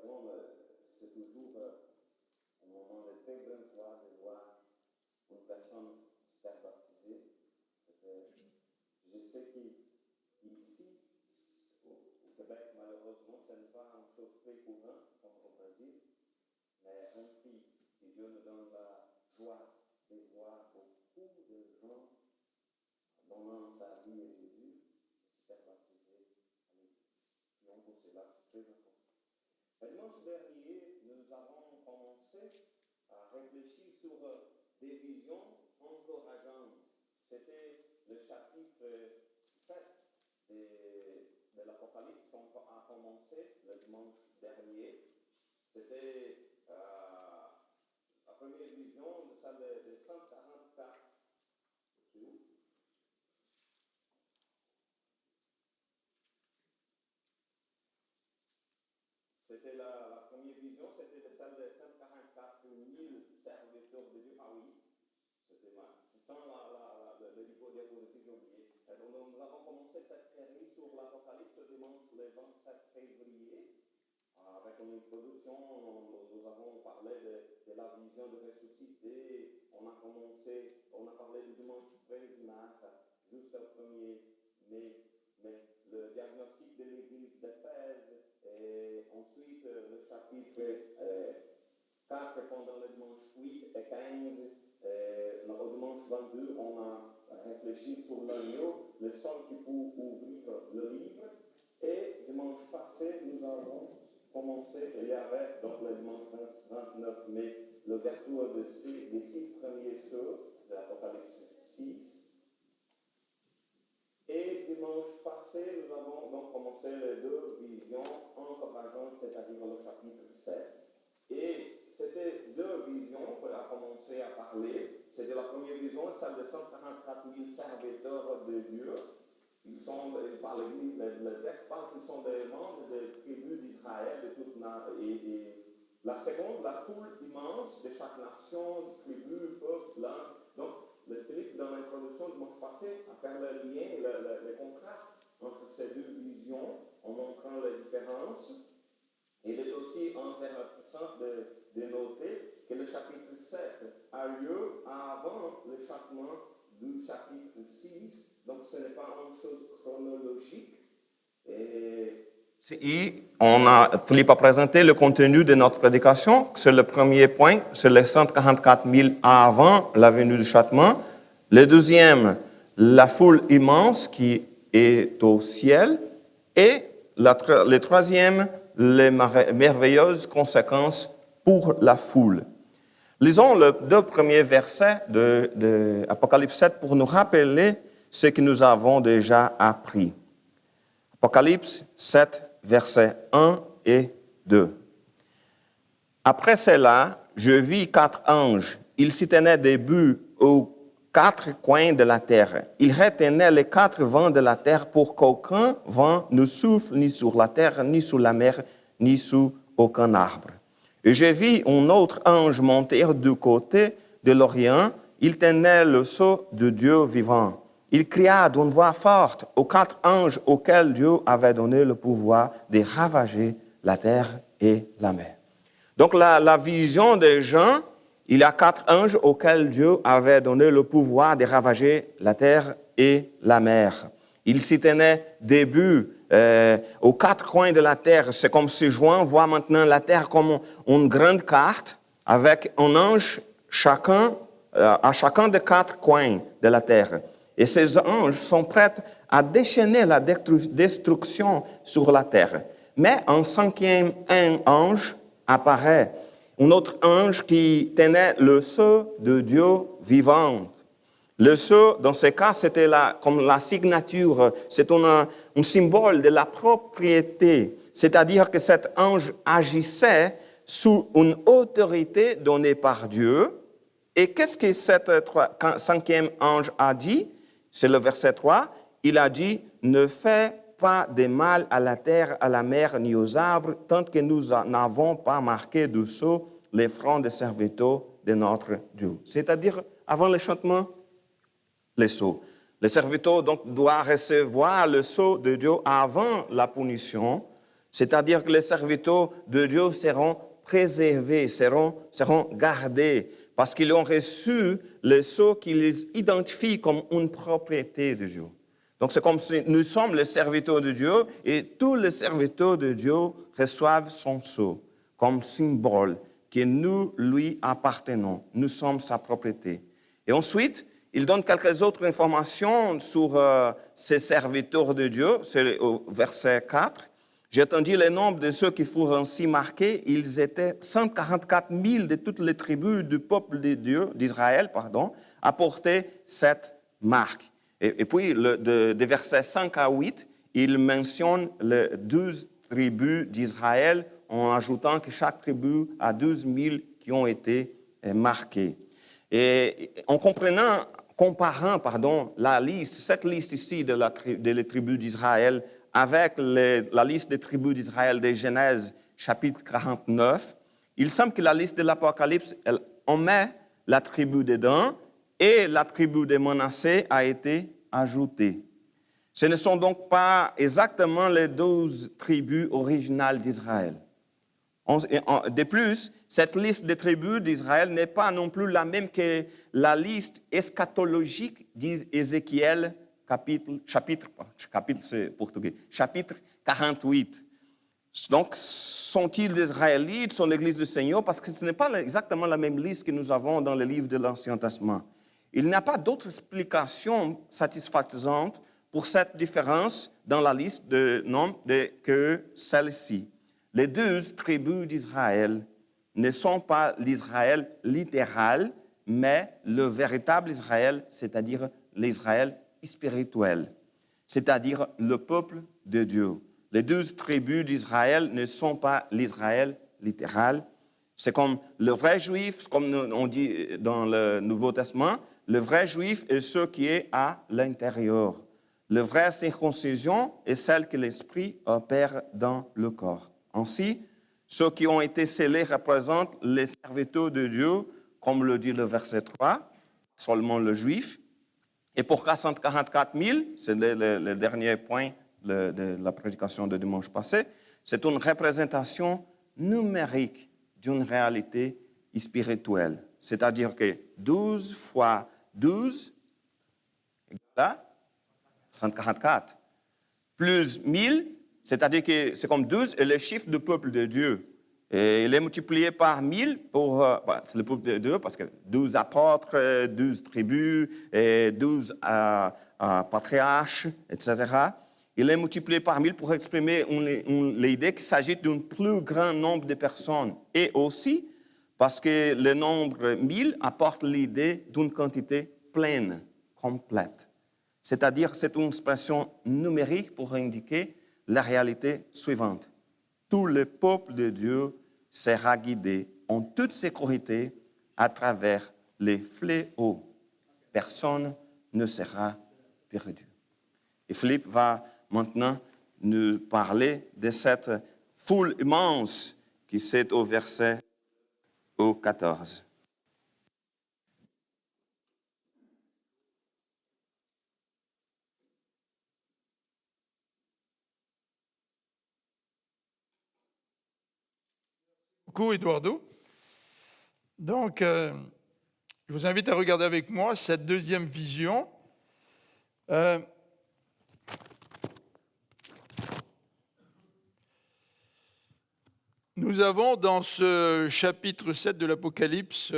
occasion, c'est toujours un moment de très grande joie de voir une personne se faire baptiser. Je sais qu'ici, au Québec, malheureusement, ce n'est pas une chose très courante comme au Brésil, mais on prie que Dieu nous donne la joie de voir beaucoup de gens donnant sa vie à Jésus se faire baptiser à l'Église. Prions pour cela, c'est très important. Le dimanche dernier, nous avons commencé à réfléchir sur des visions encourageantes. C'était le chapitre 7 de l'Apocalypse qu'on a commencé le dimanche dernier. C'était la première vision de celle de 144. C'était la première vision, c'était celle de 144 000 serviteurs de Dieu. Ah oui, c'était mal. C'est sans le niveau diapositive, j'ai oublié. Donc, nous avons commencé cette série sur l'Apocalypse dimanche le 27 février. Avec une introduction, nous avons parlé de la vision de ressuscité. On a parlé du dimanche 13 mars jusqu'au 1er mai. Le diagnostic de l'église d'Éphèse, et ensuite le chapitre 4 pendant le dimanche 8 et 15. Au dimanche 22, on a réfléchi sur l'agneau, le seul qui peut ouvrir le livre. Et dimanche passé, nous avons commencé, il y avait donc le dimanche 29 mai, l'ouverture des 6 premiers sceaux de l'Apocalypse 6. Et dimanche passé, nous avons donc commencé les 2 visions encourageantes, c'est-à-dire le chapitre 7. Et c'était 2 visions qu'on a commencé à parler. C'était la première vision, celle de 144 000 serviteurs de Dieu. Le texte parle qu'ils sont des membres des tribus d'Israël, de toute et la seconde, la foule immense de chaque nation, tribu, peuple, langue. Donc, le Philippe, dans l'introduction du mois passé, a fait le lien, le contraste entre ces 2 visions, en montrant les différences. Il est aussi intéressant de noter que le chapitre 7 a lieu avant le châtiment du chapitre 6. Donc, ce n'est pas une chose chronologique. Philippe a présenté le contenu de notre prédication. C'est le premier point, c'est les 144 000 avant la venue du châtiment. Le deuxième, la foule immense qui est au ciel. Et le troisième, les merveilleuses conséquences pour la foule. Lisons les 2 premiers versets de Apocalypse 7 pour nous rappeler ce que nous avons déjà appris. Apocalypse 7, versets 1 et 2. Après cela, je vis 4 anges. Ils s'y tenaient debout aux 4 coins de la terre. Ils retenaient les 4 vents de la terre pour qu'aucun vent ne souffle ni sur la terre, ni sur la mer, ni sous aucun arbre. Et je vis un autre ange monter du côté de l'Orient. Il tenait le sceau de Dieu vivant. Il cria d'une voix forte aux 4 anges auxquels Dieu avait donné le pouvoir de ravager la terre et la mer. Donc la vision des gens, il y a 4 anges auxquels Dieu avait donné le pouvoir de ravager la terre et la mer. Ils s'y tenaient debout aux 4 coins de la terre. C'est comme si Jean voit maintenant la terre comme une grande carte avec un ange à chacun des 4 coins de la terre. Et ces anges sont prêts à déchaîner la destruction sur la terre. Mais un 5e ange apparaît, un autre ange qui tenait le sceau de Dieu vivant. Le sceau, dans ce cas, c'était comme la signature, c'est un symbole de la propriété. C'est-à-dire que cet ange agissait sous une autorité donnée par Dieu. Et qu'est-ce que cet 5e ange a dit? C'est le verset 3. Il a dit, « Ne fais pas de mal à la terre, à la mer, ni aux arbres, tant que nous n'avons pas marqué de sceau les fronts des serviteurs de notre Dieu. » C'est-à-dire, avant le châtiment, les sceaux. Le serviteur donc doit recevoir le sceau de Dieu avant la punition. C'est-à-dire que les serviteurs de Dieu seront préservés, seront gardés, parce qu'ils ont reçu le sceau qui les identifie comme une propriété de Dieu. Donc c'est comme si nous sommes les serviteurs de Dieu et tous les serviteurs de Dieu reçoivent son sceau comme symbole que nous lui appartenons. Nous sommes sa propriété. Et ensuite, il donne quelques autres informations sur ces serviteurs de Dieu. C'est au verset 4. J'étendis le nombre de ceux qui furent ainsi marqués. Ils étaient 144 000 de toutes les tribus du peuple de Dieu, d'Israël, à porter cette marque. Et puis, des versets 5 à 8, il mentionne les 12 tribus d'Israël en ajoutant que chaque tribu a 12 000 qui ont été marqués. Et en comparant la liste, cette liste ici de les tribus d'Israël avec la liste des tribus d'Israël de Genèse, chapitre 49, il semble que la liste de l'Apocalypse, elle omet la tribu de Dan et la tribu de Manassé a été ajoutée. Ce ne sont donc pas exactement les 12 tribus originales d'Israël. De plus, cette liste des tribus d'Israël n'est pas non plus la même que la liste eschatologique d'Ézéchiel, chapitre 48. Donc, sont-ils des Israélites, sont l'Église du Seigneur? Parce que ce n'est pas exactement la même liste que nous avons dans les livres de l'Ancien Testament. Il n'y a pas d'autre explication satisfaisante pour cette différence dans la liste de noms que celle-ci. Les 12 tribus d'Israël ne sont pas l'Israël littéral, mais le véritable Israël, c'est-à-dire l'Israël spirituel, c'est-à-dire le peuple de Dieu. Les 12 tribus d'Israël ne sont pas l'Israël littéral. C'est comme le vrai juif, comme on dit dans le Nouveau Testament, le vrai juif est ce qui est à l'intérieur. La vraie circoncision est celle que l'Esprit opère dans le corps. Ainsi, ceux qui ont été scellés représentent les serviteurs de Dieu, comme le dit le verset 3, seulement le juif. Et pour 144 000, c'est le dernier point de la prédication de dimanche passé, c'est une représentation numérique d'une réalité spirituelle. C'est-à-dire que 12 fois 12 égale 144. Plus 1000, c'est-à-dire que c'est comme 12 est le chiffre du peuple de Dieu. Et il est multiplié par 1000 c'est le peuple de Dieu parce que 12 apôtres, 12 tribus, et 12 patriarches, etc. Il est multiplié par 1000 pour exprimer l'idée qu'il s'agit d'un plus grand nombre de personnes. Et aussi parce que le nombre 1000 apporte l'idée d'une quantité pleine, complète. C'est-à-dire c'est une expression numérique pour indiquer la réalité suivante. Tout le peuple de Dieu sera guidé en toute sécurité à travers les fléaux. Personne ne sera perdu. Et Philippe va maintenant nous parler de cette foule immense qui est au verset 14. Beaucoup, Eduardo. Donc, je vous invite à regarder avec moi cette deuxième vision. Nous avons dans ce chapitre 7 de l'Apocalypse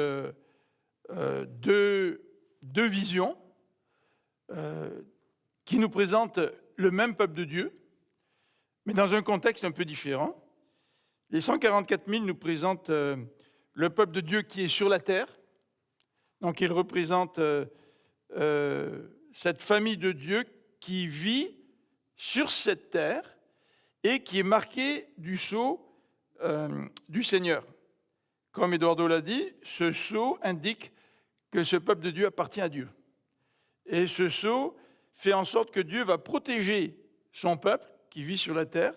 deux visions qui nous présentent le même peuple de Dieu, mais dans un contexte un peu différent. Les 144 000 nous présentent le peuple de Dieu qui est sur la terre. Donc, il représente cette famille de Dieu qui vit sur cette terre et qui est marquée du sceau du Seigneur. Comme Eduardo l'a dit, ce sceau indique que ce peuple de Dieu appartient à Dieu. Et ce sceau fait en sorte que Dieu va protéger son peuple qui vit sur la terre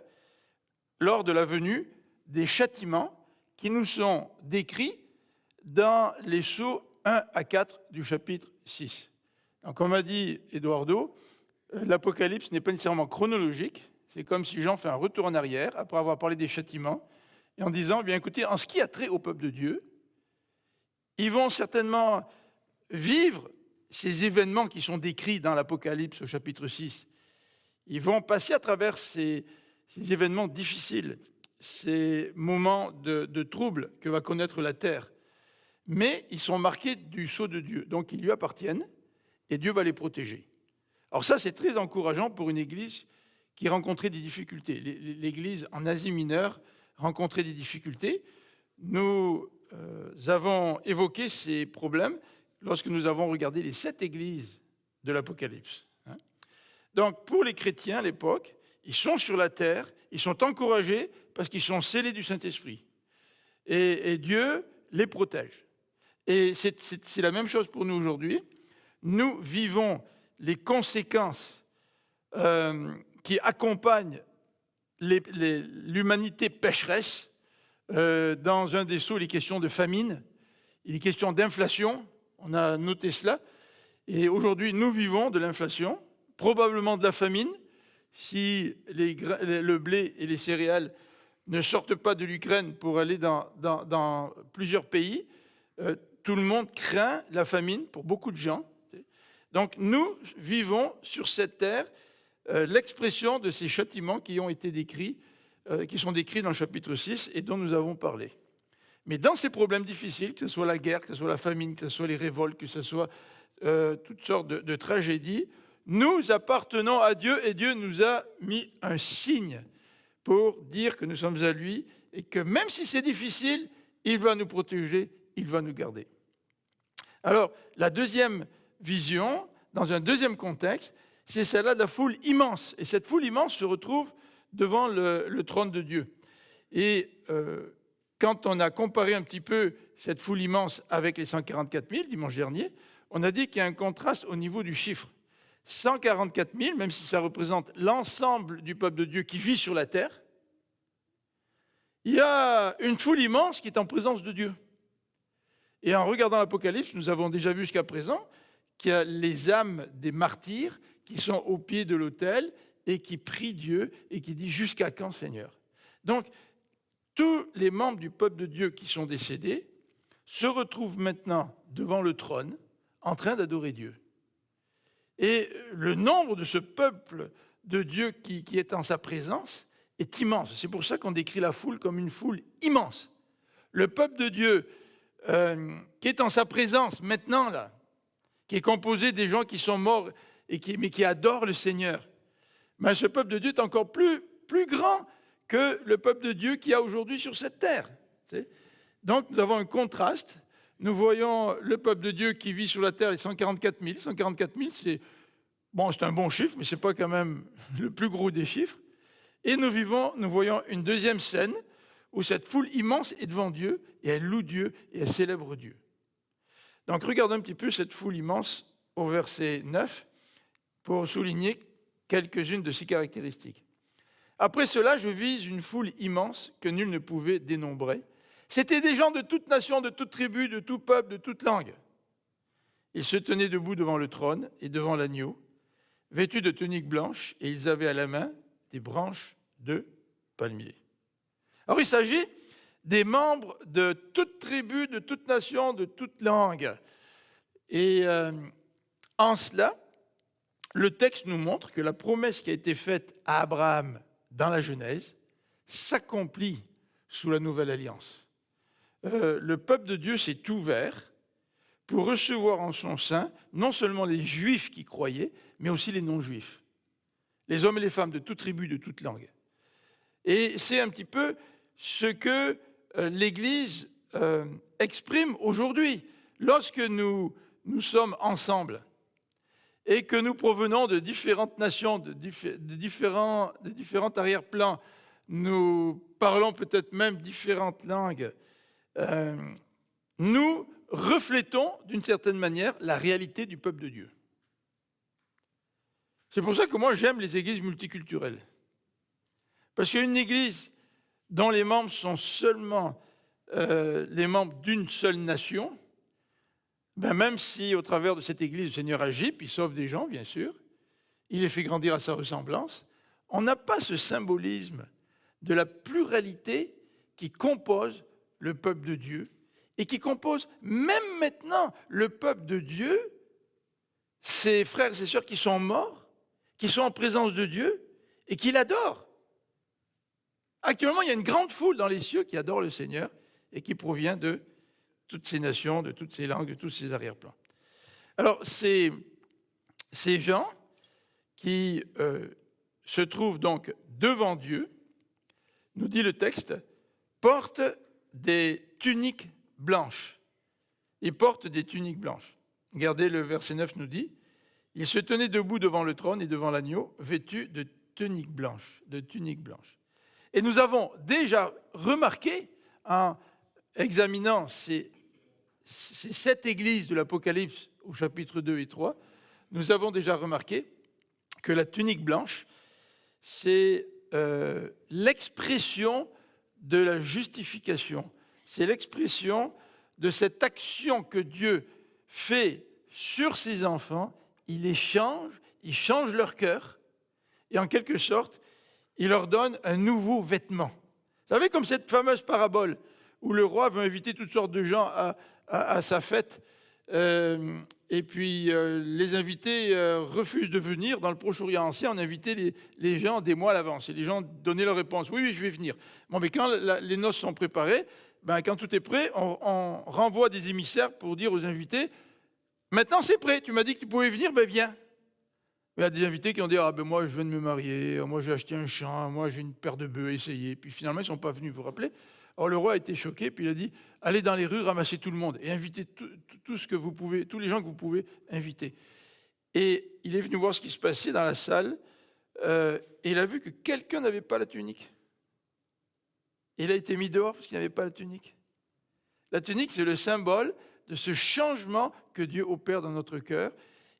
lors de la venue des châtiments qui nous sont décrits dans les sceaux 1 à 4 du chapitre 6. Donc, comme a dit Eduardo, l'Apocalypse n'est pas nécessairement chronologique, C'est comme si Jean fait un retour en arrière, après avoir parlé des châtiments, et en disant, bien écoutez, en ce qui a trait au peuple de Dieu, ils vont certainement vivre ces événements qui sont décrits dans l'Apocalypse au chapitre 6. Ils vont passer à travers ces événements difficiles, ces moments de trouble que va connaître la terre. Mais ils sont marqués du sceau de Dieu, donc ils lui appartiennent, et Dieu va les protéger. Alors ça, c'est très encourageant pour une église qui rencontrait des difficultés. L'église en Asie mineure rencontrait des difficultés. Nous avons évoqué ces problèmes lorsque nous avons regardé les 7 églises de l'Apocalypse. Donc, pour les chrétiens à l'époque, ils sont sur la terre, ils sont encouragés parce qu'ils sont scellés du Saint-Esprit. Et Dieu les protège. Et c'est la même chose pour nous aujourd'hui. Nous vivons les conséquences qui accompagnent l'humanité pécheresse. Dans un des sceaux, il est question de famine, il est question d'inflation, on a noté cela. Et aujourd'hui, nous vivons de l'inflation, probablement de la famine, si le blé et les céréales ne sortent pas de l'Ukraine pour aller dans plusieurs pays. Tout le monde craint la famine pour beaucoup de gens. Donc nous vivons sur cette terre l'expression de ces châtiments qui ont été décrits, qui sont décrits dans le chapitre 6 et dont nous avons parlé. Mais dans ces problèmes difficiles, que ce soit la guerre, que ce soit la famine, que ce soit les révoltes, que ce soit toutes sortes de tragédies, nous appartenons à Dieu et Dieu nous a mis un signe pour dire que nous sommes à lui et que même si c'est difficile, il va nous protéger, il va nous garder. Alors, la deuxième vision, dans un deuxième contexte, c'est celle-là de la foule immense. Et cette foule immense se retrouve devant le trône de Dieu. Et quand on a comparé un petit peu cette foule immense avec les 144 000 dimanche dernier, on a dit qu'il y a un contraste au niveau du chiffre. 144 000, même si ça représente l'ensemble du peuple de Dieu qui vit sur la terre, il y a une foule immense qui est en présence de Dieu. Et en regardant l'Apocalypse, nous avons déjà vu jusqu'à présent qu'il y a les âmes des martyrs qui sont au pied de l'autel et qui prient Dieu et qui disent « Jusqu'à quand, Seigneur ?» Donc, tous les membres du peuple de Dieu qui sont décédés se retrouvent maintenant devant le trône en train d'adorer Dieu. Et le nombre de ce peuple de Dieu qui est en sa présence est immense. C'est pour ça qu'on décrit la foule comme une foule immense. Le peuple de Dieu qui est en sa présence maintenant, là, qui est composé des gens qui sont morts, mais qui adorent le Seigneur, mais ce peuple de Dieu est encore plus grand que le peuple de Dieu qu'il y a aujourd'hui sur cette terre. Donc nous avons un contraste. Nous voyons le peuple de Dieu qui vit sur la terre, les 144 000. 144 000, c'est un bon chiffre, mais ce n'est pas quand même le plus gros des chiffres. Et nous voyons une deuxième scène où cette foule immense est devant Dieu, et elle loue Dieu, et elle célèbre Dieu. Donc regardons un petit peu cette foule immense au verset 9, pour souligner quelques-unes de ses caractéristiques. Après cela, je vis une foule immense que nul ne pouvait dénombrer. C'était des gens de toute nation, de toute tribu, de tout peuple, de toute langue. Ils se tenaient debout devant le trône et devant l'agneau, vêtus de tuniques blanches, et ils avaient à la main des branches de palmier. Alors il s'agit des membres de toute tribu, de toute nation, de toute langue. Et en cela, le texte nous montre que la promesse qui a été faite à Abraham dans la Genèse s'accomplit sous la nouvelle alliance. Le peuple de Dieu s'est ouvert pour recevoir en son sein non seulement les Juifs qui croyaient, mais aussi les non-Juifs, les hommes et les femmes de toute tribu, de toute langue. Et c'est un petit peu ce que l'Église exprime aujourd'hui. Lorsque nous sommes ensemble et que nous provenons de différentes nations, de différents arrière-plans, nous parlons peut-être même différentes langues, nous reflétons d'une certaine manière la réalité du peuple de Dieu. C'est pour ça que moi j'aime les églises multiculturelles. Parce qu'une église dont les membres sont seulement les membres d'une seule nation, même si au travers de cette église le Seigneur agit, puis il sauve des gens bien sûr, il les fait grandir à sa ressemblance, on n'a pas ce symbolisme de la pluralité qui compose le peuple de Dieu et qui compose même maintenant le peuple de Dieu, ses frères et ses sœurs qui sont morts, qui sont en présence de Dieu et qui l'adorent. Actuellement, il y a une grande foule dans les cieux qui adore le Seigneur et qui provient de toutes ces nations, de toutes ces langues, de tous ces arrière-plans. Alors, ces gens qui se trouvent donc devant Dieu, nous dit le texte, portent des tuniques blanches. Ils portent des tuniques blanches. Regardez, le verset 9 nous dit, « Ils se tenaient debout devant le trône et devant l'agneau, vêtus de tuniques blanches. » Et nous avons déjà remarqué, en examinant ces 7 églises de l'Apocalypse au chapitre 2 et 3, nous avons déjà remarqué que la tunique blanche, c'est l'expression de la justification. C'est l'expression de cette action que Dieu fait sur ses enfants. Il les change, il change leur cœur et en quelque sorte, il leur donne un nouveau vêtement. Vous savez, comme cette fameuse parabole où le roi veut inviter toutes sortes de gens à sa fête et puis les invités refusent de venir. Dans le Proche-Orient ancien, on invitait les gens des mois à l'avance et les gens donnaient leur réponse. Oui, je vais venir. Bon, mais quand les noces sont préparées, quand tout est prêt, on renvoie des émissaires pour dire aux invités, maintenant c'est prêt, tu m'as dit que tu pouvais venir, viens. Il y a des invités qui ont dit, moi je viens de me marier, moi j'ai acheté un champ, moi j'ai une paire de bœufs, essayez. Puis finalement ils ne sont pas venus, vous vous rappelez? Alors le roi a été choqué, puis il a dit, allez dans les rues, ramassez tout le monde et invitez tout ce que vous pouvez, tous les gens que vous pouvez inviter. Et il est venu voir ce qui se passait dans la salle et il a vu que quelqu'un n'avait pas la tunique. Il a été mis dehors parce qu'il n'avait pas la tunique. La tunique, c'est le symbole de ce changement que Dieu opère dans notre cœur.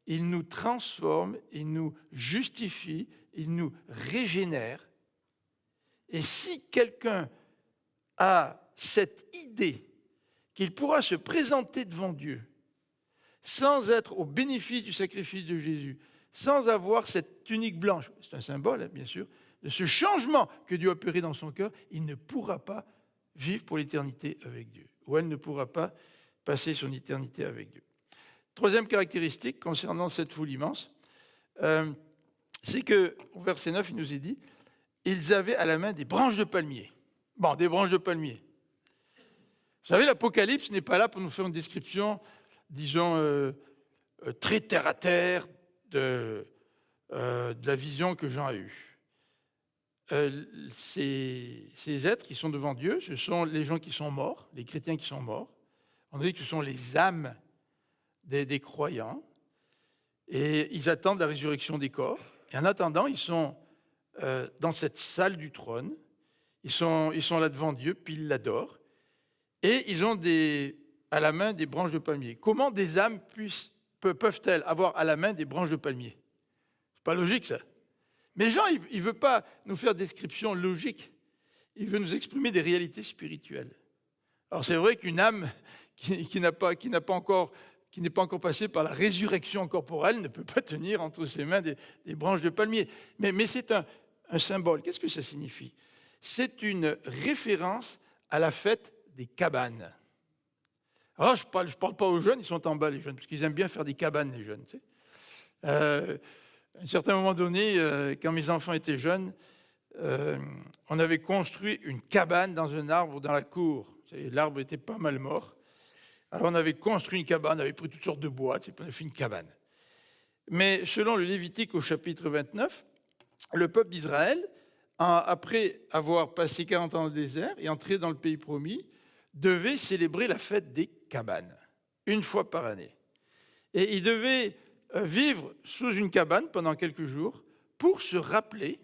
Il nous transforme, il nous justifie, il nous régénère. Et si quelqu'un a cette idée qu'il pourra se présenter devant Dieu sans être au bénéfice du sacrifice de Jésus, sans avoir cette tunique blanche, c'est un symbole, bien sûr, de ce changement que Dieu a opéré dans son cœur, il ne pourra pas vivre pour l'éternité avec Dieu, ou elle ne pourra pas passer son éternité avec Dieu. Troisième caractéristique concernant cette foule immense, c'est qu'au verset 9, il nous est dit, ils avaient à la main des branches de palmier. Bon, des branches de palmier. Vous savez, l'Apocalypse n'est pas là pour nous faire une description, disons, très terre-à-terre de la vision que Jean a eue. Ces êtres qui sont devant Dieu, ce sont les gens qui sont morts, les chrétiens qui sont morts. On dit que ce sont les âmes des croyants, et ils attendent la résurrection des corps. Et en attendant, ils sont dans cette salle du trône, ils sont là devant Dieu, puis ils l'adorent, et ils ont à la main des branches de palmier. Comment des âmes peuvent-elles avoir à la main des branches de palmier? C'est pas logique, ça. Mais Jean, il ne veut pas nous faire des descriptions logiques, il veut nous exprimer des réalités spirituelles. Alors c'est vrai qu'une âme qui n'est pas encore passée par la résurrection corporelle ne peut pas tenir entre ses mains des branches de palmier. Mais c'est un symbole. Qu'est-ce que ça signifie? C'est une référence à la fête des cabanes. Alors je parle pas aux jeunes, ils sont en bas les jeunes, parce qu'ils aiment bien faire des cabanes les jeunes. Tu sais. À un certain moment donné, quand mes enfants étaient jeunes, on avait construit une cabane dans un arbre dans la cour. L'arbre était pas mal mort. Alors on avait construit une cabane, on avait pris toutes sortes de bois, on a fait une cabane. Mais selon le Lévitique au chapitre 29, le peuple d'Israël, après avoir passé 40 ans dans le désert et entré dans le pays promis, devait célébrer la fête des cabanes, une fois par année. Et il devait vivre sous une cabane pendant quelques jours pour se rappeler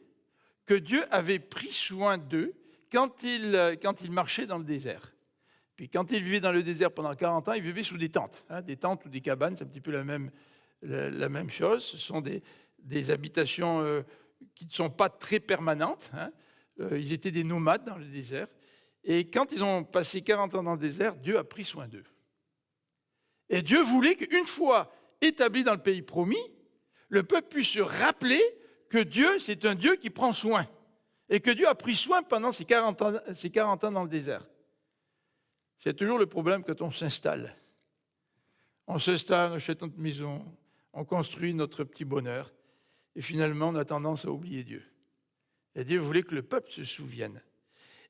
que Dieu avait pris soin d'eux quand ils marchaient dans le désert. Puis quand ils vivaient dans le désert pendant 40 ans, ils vivaient sous des tentes. Des tentes ou des cabanes, c'est un petit peu la même chose. Ce sont des habitations qui ne sont pas très permanentes. Ils étaient des nomades dans le désert. Et quand ils ont passé 40 ans dans le désert, Dieu a pris soin d'eux. Et Dieu voulait qu'une fois établi dans le pays promis, le peuple puisse se rappeler que Dieu, c'est un Dieu qui prend soin. Et que Dieu a pris soin pendant ces 40 ans dans le désert. C'est toujours le problème quand on s'installe. On s'installe, on achète notre maison, on construit notre petit bonheur. Et finalement, on a tendance à oublier Dieu. Et Dieu voulait que le peuple se souvienne.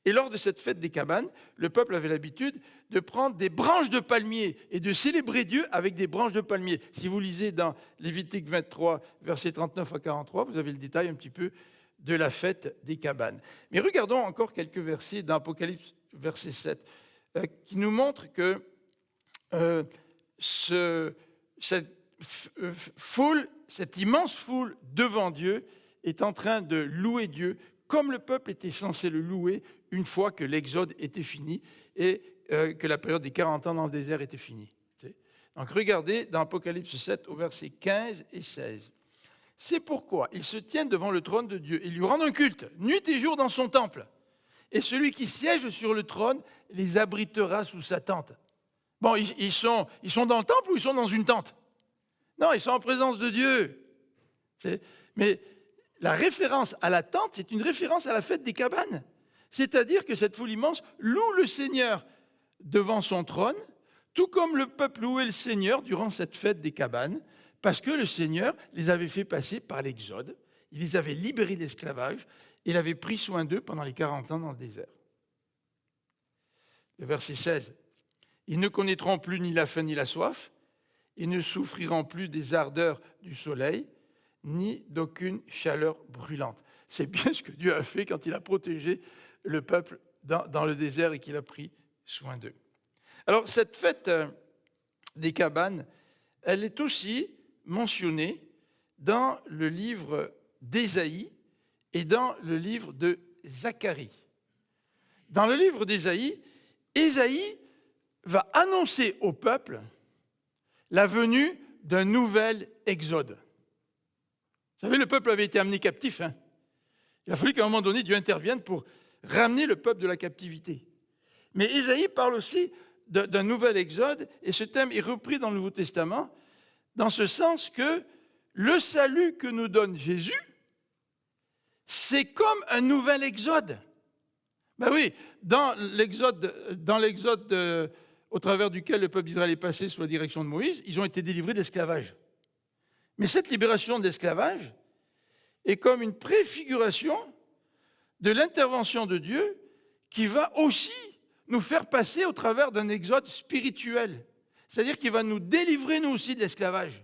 Et lors de cette fête des cabanes, le peuple avait l'habitude de prendre des branches de palmier et de célébrer Dieu avec des branches de palmier. Si vous lisez dans Lévitique 23, versets 39 à 43, vous avez le détail un petit peu de la fête des cabanes. Mais regardons encore quelques versets dans Apocalypse, verset 7, qui nous montrent que cette foule, cette immense foule devant Dieu est en train de louer Dieu comme le peuple était censé le louer une fois que l'exode était fini et que la période des 40 ans dans le désert était finie. Donc regardez dans Apocalypse 7 au verset 15 et 16. C'est pourquoi ils se tiennent devant le trône de Dieu et lui rendent un culte, nuit et jour dans son temple. Et celui qui siège sur le trône les abritera sous sa tente. Bon, ils sont dans le temple ou ils sont dans une tente? Non, ils sont en présence de Dieu. Mais la référence à la tente, c'est une référence à la fête des cabanes. C'est-à-dire que cette foule immense loue le Seigneur devant son trône, tout comme le peuple louait le Seigneur durant cette fête des cabanes, parce que le Seigneur les avait fait passer par l'exode, il les avait libérés d'esclavage, il avait pris soin d'eux pendant les 40 ans dans le désert. Le verset 16. Ils ne connaîtront plus ni la faim ni la soif, ils ne souffriront plus des ardeurs du soleil, ni d'aucune chaleur brûlante. C'est bien ce que Dieu a fait quand il a protégé le peuple dans le désert et qu'il a pris soin d'eux. Alors, cette fête des cabanes, elle est aussi mentionnée dans le livre d'Ésaïe et dans le livre de Zacharie. Dans le livre d'Ésaïe, Ésaïe va annoncer au peuple la venue d'un nouvel exode. Vous savez, le peuple avait été amené captif. Il a fallu qu'à un moment donné, Dieu intervienne pour ramener le peuple de la captivité. Mais Ésaïe parle aussi d'un nouvel exode, et ce thème est repris dans le Nouveau Testament, dans ce sens que le salut que nous donne Jésus, c'est comme un nouvel exode. Ben oui, dans l'exode au travers duquel le peuple d'Israël est passé sous la direction de Moïse, ils ont été délivrés de l'esclavage. Mais cette libération de l'esclavage est comme une préfiguration de l'intervention de Dieu qui va aussi nous faire passer au travers d'un exode spirituel. C'est-à-dire qu'il va nous délivrer, nous aussi, de l'esclavage.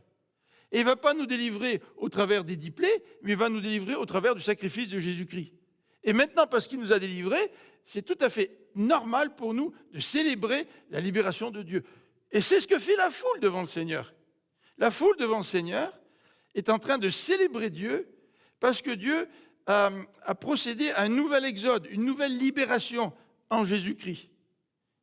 Et il ne va pas nous délivrer au travers des 10 plaies, mais il va nous délivrer au travers du sacrifice de Jésus-Christ. Et maintenant, parce qu'il nous a délivrés, c'est tout à fait normal pour nous de célébrer la libération de Dieu. Et c'est ce que fait la foule devant le Seigneur. La foule devant le Seigneur est en train de célébrer Dieu parce que Dieu a procédé à un nouvel exode, une nouvelle libération en Jésus-Christ.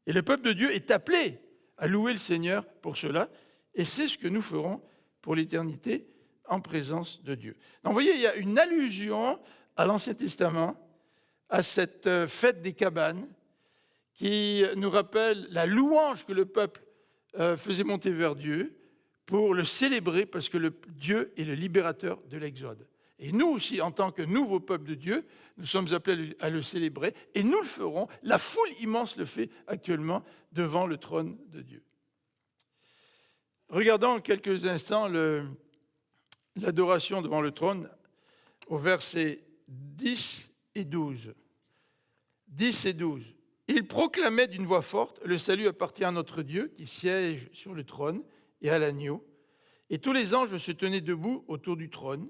Et le peuple de Dieu est appelé à louer le Seigneur pour cela, et c'est ce que nous ferons pour l'éternité en présence de Dieu. Donc vous voyez, il y a une allusion à l'Ancien Testament, à cette fête des cabanes, qui nous rappelle la louange que le peuple faisait monter vers Dieu pour le célébrer, parce que Dieu est le libérateur de l'Exode. Et nous aussi, en tant que nouveau peuple de Dieu, nous sommes appelés à le célébrer, et nous le ferons. La foule immense le fait actuellement devant le trône de Dieu. Regardons quelques instants l'adoration devant le trône au verset 10 et 12. 10 et 12. Il proclamait d'une voix forte, le salut appartient à notre Dieu qui siège sur le trône et à l'agneau. Et tous les anges se tenaient debout autour du trône,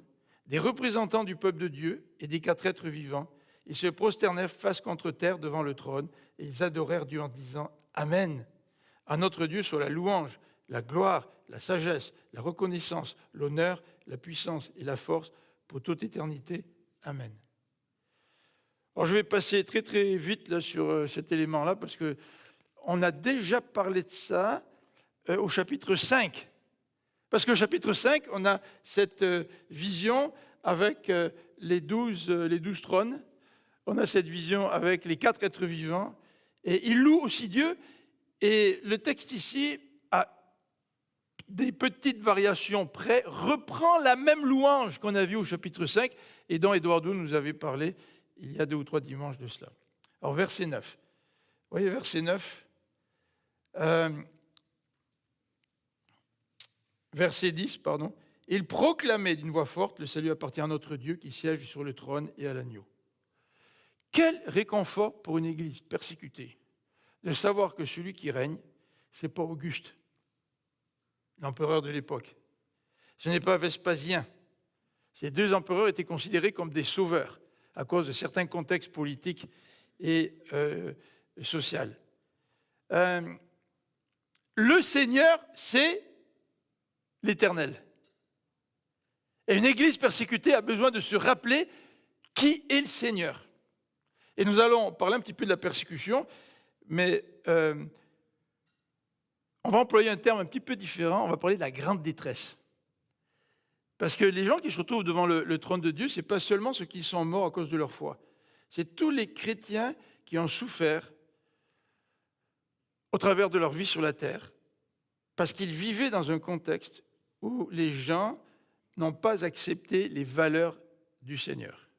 des représentants du peuple de Dieu et des 4 êtres vivants. Ils se prosternèrent face contre terre devant le trône et ils adorèrent Dieu en disant « Amen ». À notre Dieu soit la louange, la gloire, la sagesse, la reconnaissance, l'honneur, la puissance et la force pour toute éternité. Amen. Alors, je vais passer très très vite là, sur cet élément-là parce qu'on a déjà parlé de ça au chapitre 5. Parce qu'au chapitre 5, on a cette vision avec les 12 trônes. On a cette vision avec les 4 êtres vivants. Et il loue aussi Dieu. Et le texte ici a des petites variations près, reprend la même louange qu'on a vue au chapitre 5 et dont Eduardo nous avait parlé il y a 2 ou 3 dimanches de cela. Alors, verset 9. Vous voyez, verset 9. Verset 10, pardon. Il proclamait d'une voix forte, le salut appartient à notre Dieu qui siège sur le trône et à l'agneau. Quel réconfort pour une église persécutée de savoir que celui qui règne, ce n'est pas Auguste, l'empereur de l'époque. Ce n'est pas Vespasien. Ces 2 empereurs étaient considérés comme des sauveurs à cause de certains contextes politiques et sociaux. Le Seigneur, c'est l'Éternel. Et une église persécutée a besoin de se rappeler qui est le Seigneur. Et nous allons parler un petit peu de la persécution, mais on va employer un terme un petit peu différent, on va parler de la grande détresse. Parce que les gens qui se retrouvent devant le trône de Dieu, ce n'est pas seulement ceux qui sont morts à cause de leur foi, c'est tous les chrétiens qui ont souffert au travers de leur vie sur la terre, parce qu'ils vivaient dans un contexte où les gens n'ont pas accepté les valeurs du Seigneur.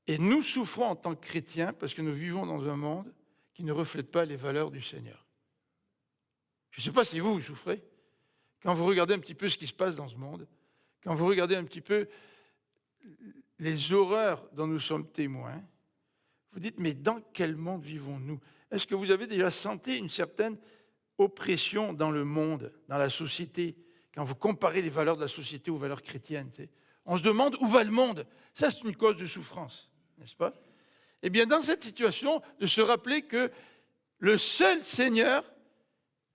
Et nous souffrons en tant que chrétiens parce que nous vivons dans un monde qui ne reflète pas les valeurs du Seigneur. Je ne sais pas si vous souffrez. Quand vous regardez un petit peu ce qui se passe dans ce monde, quand vous regardez un petit peu les horreurs dont nous sommes témoins, vous dites, mais dans quel monde vivons-nous? Est-ce que vous avez déjà senti une certaine oppression dans le monde, dans la société, quand vous comparez les valeurs de la société aux valeurs chrétiennes? On se demande où va le monde. Ça, c'est une cause de souffrance, n'est-ce pas? Eh bien, dans cette situation, de se rappeler que le seul Seigneur,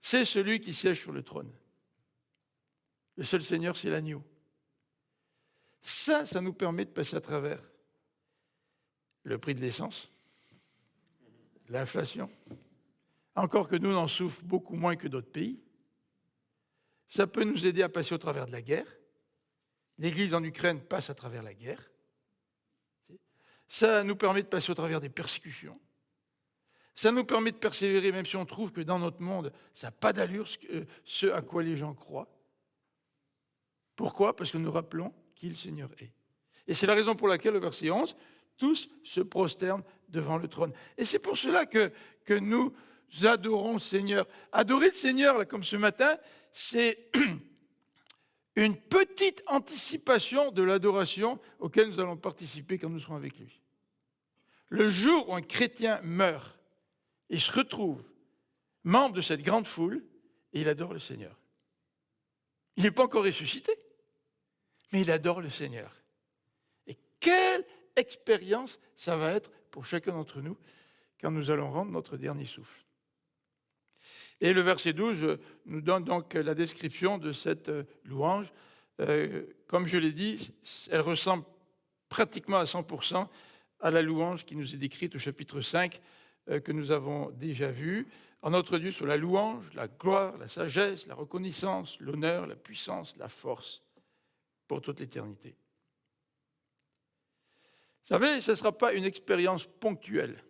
c'est celui qui siège sur le trône. Le seul Seigneur, c'est l'agneau. Ça nous permet de passer à travers le prix de l'essence, l'inflation, encore que nous, on en souffre beaucoup moins que d'autres pays. Ça peut nous aider à passer au travers de la guerre. L'Église en Ukraine passe à travers la guerre. Ça nous permet de passer au travers des persécutions. Ça nous permet de persévérer, même si on trouve que dans notre monde, ça n'a pas d'allure ce à quoi les gens croient. Pourquoi? Parce que nous rappelons qui le Seigneur est. Et c'est la raison pour laquelle, au verset 11, tous se prosternent devant le trône. Et c'est pour cela que nous adorons le Seigneur. Adorer le Seigneur, là, comme ce matin, c'est une petite anticipation de l'adoration auquel nous allons participer quand nous serons avec lui. Le jour où un chrétien meurt, il se retrouve membre de cette grande foule et il adore le Seigneur. Il n'est pas encore ressuscité, mais il adore le Seigneur. Et quelle expérience ça va être pour chacun d'entre nous quand nous allons rendre notre dernier souffle. Et le verset 12 nous donne donc la description de cette louange. Comme je l'ai dit, elle ressemble pratiquement à 100% à la louange qui nous est décrite au chapitre 5 que nous avons déjà vu. En notre Dieu, sur la louange, la gloire, la sagesse, la reconnaissance, l'honneur, la puissance, la force pour toute l'éternité. Vous savez, ce ne sera pas une expérience ponctuelle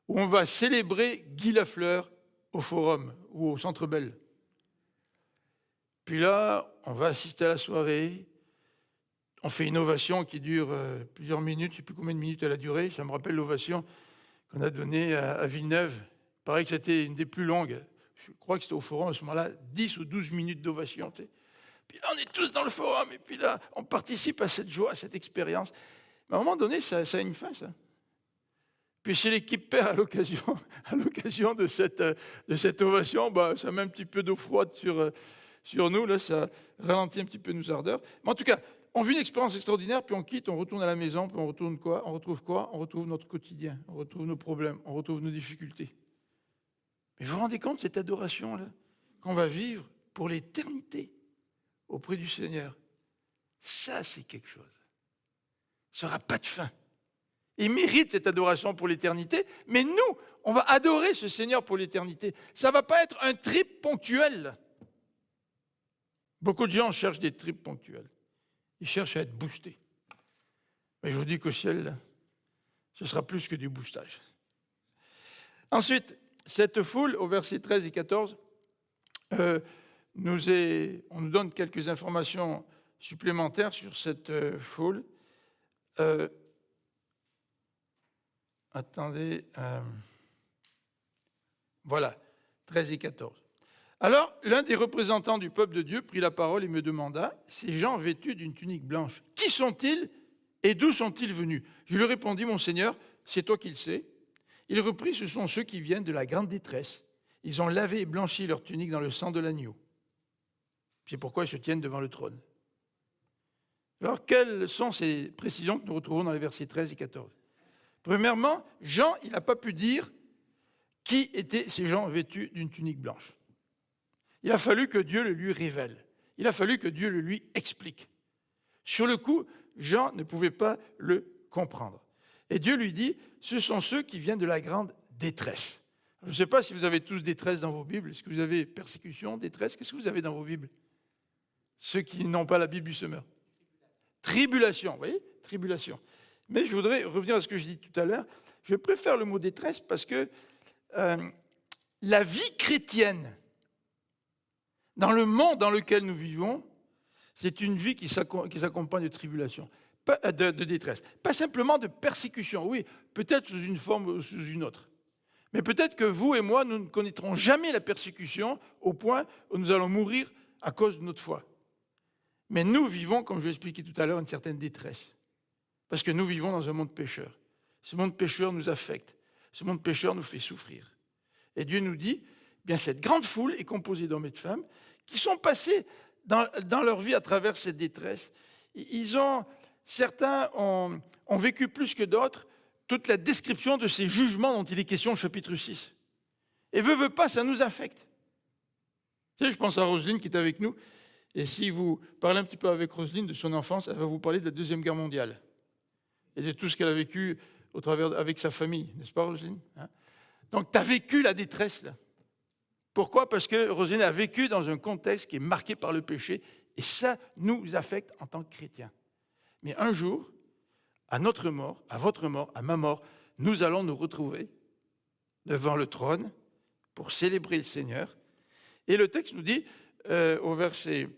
où on va célébrer Guy Lafleur au Forum ou au Centre Bell. Puis là, on va assister à la soirée, on fait une ovation qui dure plusieurs minutes, je ne sais plus combien de minutes elle a duré, ça me rappelle l'ovation qu'on a donnée à Villeneuve. Il paraît que c'était une des plus longues, je crois que c'était au Forum à ce moment-là, 10 ou 12 minutes d'ovation. Tu sais. Puis là, on est tous dans le Forum, et puis là, on participe à cette joie, à cette expérience. Mais à un moment donné, ça a une fin, ça. Puis chez l'équipe père, à l'occasion de cette ovation, ça met un petit peu d'eau froide sur nous, là, ça ralentit un petit peu nos ardeurs. Mais en tout cas, on vit une expérience extraordinaire, puis on quitte, on retourne à la maison, puis on retrouve quoi? On retrouve notre quotidien, on retrouve nos problèmes, on retrouve nos difficultés. Mais vous vous rendez compte de cette adoration-là qu'on va vivre pour l'éternité auprès du Seigneur? Ça, c'est quelque chose. Ça n'aura pas de fin. Il mérite cette adoration pour l'éternité, mais nous, on va adorer ce Seigneur pour l'éternité. Ça ne va pas être un trip ponctuel. Beaucoup de gens cherchent des trips ponctuels. Ils cherchent à être boostés. Mais je vous dis qu'au ciel, là, ce sera plus que du boostage. Ensuite, cette foule, au verset 13 et 14, on nous donne quelques informations supplémentaires sur cette foule. Attendez. Voilà, 13 et 14. Alors, l'un des représentants du peuple de Dieu prit la parole et me demanda, ces gens vêtus d'une tunique blanche, qui sont-ils et d'où sont-ils venus? Je lui répondis, mon Seigneur, c'est toi qui le sais. Il reprit, ce sont ceux qui viennent de la grande détresse. Ils ont lavé et blanchi leur tunique dans le sang de l'agneau. C'est pourquoi ils se tiennent devant le trône. Alors, quelles sont ces précisions que nous retrouvons dans les versets 13 et 14? Premièrement, Jean, il n'a pas pu dire qui étaient ces gens vêtus d'une tunique blanche. Il a fallu que Dieu le lui révèle. Il a fallu que Dieu le lui explique. Sur le coup, Jean ne pouvait pas le comprendre. Et Dieu lui dit, ce sont ceux qui viennent de la grande détresse. Je ne sais pas si vous avez tous détresse dans vos Bibles. Est-ce que vous avez persécution, détresse? Qu'est-ce que vous avez dans vos Bibles? Ceux qui n'ont pas la Bible du semeur. Tribulation, vous voyez? Tribulation. Mais je voudrais revenir à ce que je dis tout à l'heure. Je préfère le mot détresse parce que la vie chrétienne, dans le monde dans lequel nous vivons, c'est une vie qui s'accompagne de tribulation, de détresse. Pas simplement de persécution, oui, peut-être sous une forme ou sous une autre. Mais peut-être que vous et moi, nous ne connaîtrons jamais la persécution au point où nous allons mourir à cause de notre foi. Mais nous vivons, comme je l'ai expliqué tout à l'heure, une certaine détresse. Parce que nous vivons dans un monde pécheur. Ce monde pécheur nous affecte. Ce monde pécheur nous fait souffrir. Et Dieu nous dit, bien cette grande foule est composée d'hommes et de femmes qui sont passés dans leur vie à travers cette détresse. Certains ont vécu plus que d'autres toute la description de ces jugements dont il est question au chapitre 6. Et veut pas, ça nous affecte. Tu sais, je pense à Roselyne qui est avec nous. Et si vous parlez un petit peu avec Roselyne de son enfance, elle va vous parler de la Deuxième Guerre mondiale et de tout ce qu'elle a vécu avec sa famille. N'est-ce pas, Roselyne? Donc, tu as vécu la détresse, là. Pourquoi? Parce que Roselyne a vécu dans un contexte qui est marqué par le péché, et ça nous affecte en tant que chrétiens. Mais un jour, à notre mort, à votre mort, à ma mort, nous allons nous retrouver devant le trône pour célébrer le Seigneur. Et le texte nous dit, au verset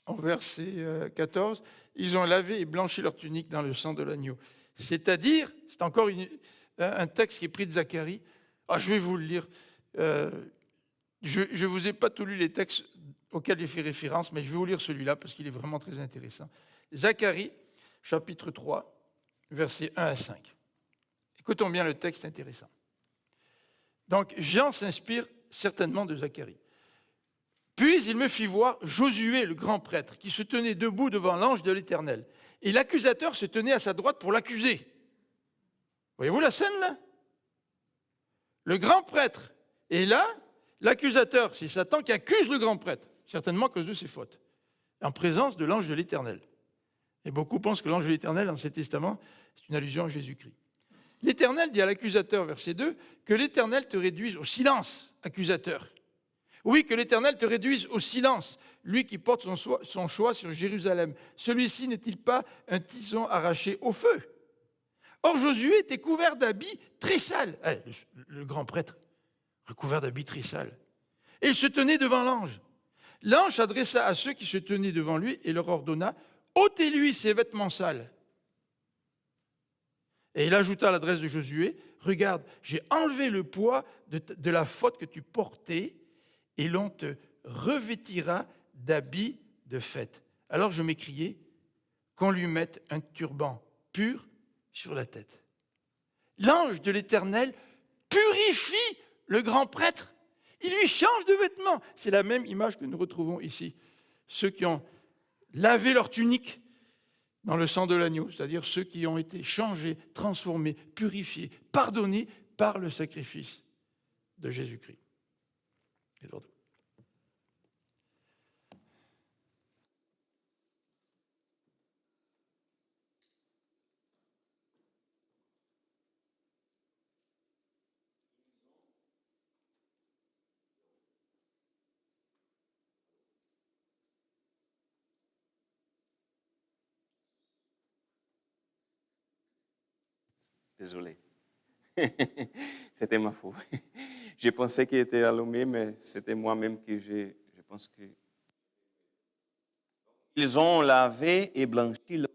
14, ils ont lavé et blanchi leur tunique dans le sang de l'agneau. C'est-à-dire, c'est encore un texte qui est pris de Zacharie. Je vais vous le lire. Je ne vous ai pas tout lu les textes auxquels j'ai fait référence, mais je vais vous lire celui-là parce qu'il est vraiment très intéressant. Zacharie, chapitre 3, versets 1 à 5. Écoutons bien le texte intéressant. Donc, Jean s'inspire certainement de Zacharie. Puis il me fit voir Josué, le grand prêtre, qui se tenait debout devant l'ange de l'Éternel. Et l'accusateur se tenait à sa droite pour l'accuser. Voyez-vous la scène là? Le grand prêtre est là, l'accusateur, c'est Satan qui accuse le grand prêtre, certainement à cause de ses fautes, en présence de l'ange de l'Éternel. Et beaucoup pensent que l'ange de l'Éternel, dans l'Ancien Testament, c'est une allusion à Jésus-Christ. L'Éternel dit à l'accusateur, verset 2, que l'Éternel te réduise au silence, accusateur. Oui, que l'Éternel te réduise au silence, lui qui porte son choix sur Jérusalem. Celui-ci n'est-il pas un tison arraché au feu? Or, Josué était couvert d'habits très sales. Le grand prêtre, recouvert d'habits très sales. Et il se tenait devant l'ange. L'ange s'adressa à ceux qui se tenaient devant lui et leur ordonna, « ôtez-lui ses vêtements sales. » Et il ajouta à l'adresse de Josué, « Regarde, j'ai enlevé le poids de la faute que tu portais, et l'on te revêtira d'habits de fête. » Alors je m'écriai, qu'on lui mette un turban pur sur la tête. L'ange de l'Éternel purifie le grand prêtre. Il lui change de vêtements. C'est la même image que nous retrouvons ici. Ceux qui ont lavé leur tunique dans le sang de l'agneau, c'est-à-dire ceux qui ont été changés, transformés, purifiés, pardonnés par le sacrifice de Jésus-Christ. Eduardo. Désolé. C'était ma faute. J'ai pensé qu'il était allumé, mais c'était moi-même qui j'ai pense que... Ils ont lavé et blanchi leur...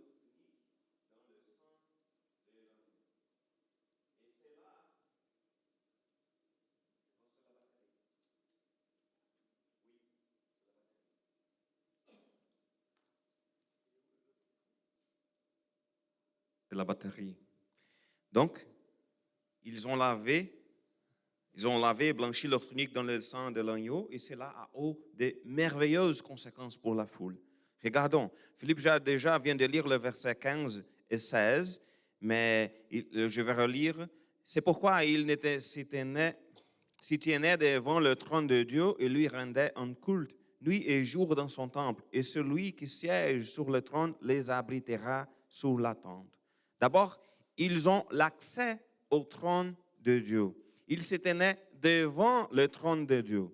C'est la batterie. Donc, ils ont lavé et blanchi leur tunique dans le sang de l'agneau, et cela a eu de merveilleuses conséquences pour la foule. Regardons, Philippe déjà vient de lire le verset 15 et 16, mais je vais relire. C'est pourquoi il s'y tenait devant le trône de Dieu et lui rendait un culte nuit et jour dans son temple, et celui qui siège sur le trône les abritera sous la tente. D'abord, ils ont l'accès au trône de Dieu. Ils se tenaient devant le trône de Dieu.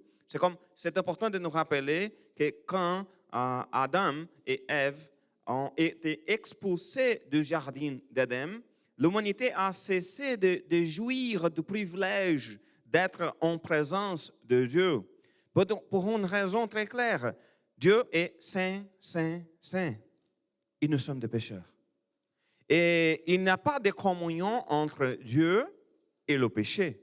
C'est important de nous rappeler que quand Adam et Ève ont été expulsés du jardin d'Éden, l'humanité a cessé de jouir du privilège d'être en présence de Dieu. Pour une raison très claire, Dieu est saint, saint, saint. Et nous sommes des pécheurs. Et il n'y a pas de communion entre Dieu et le péché.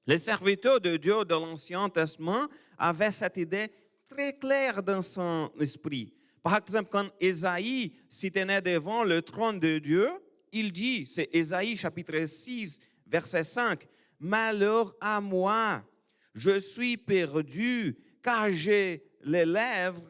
Les serviteurs de Dieu de l'Ancien Testament avaient cette idée très claire dans son esprit. Par exemple, quand Ésaïe s'y tenait devant le trône de Dieu, il dit, c'est Ésaïe chapitre 6, verset 5, « Malheur à moi, je suis perdu, car j'ai les lèvres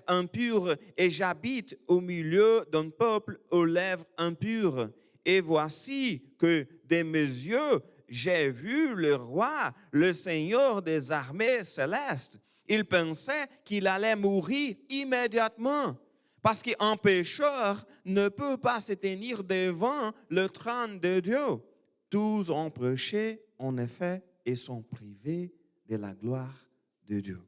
impures et j'habite au milieu d'un peuple aux lèvres impures. Et voici que de mes yeux, j'ai vu le roi, le Seigneur des armées célestes. » Il pensait qu'il allait mourir immédiatement parce qu'un pécheur ne peut pas se tenir devant le trône de Dieu. Tous ont péché, en effet, et sont privés de la gloire de Dieu.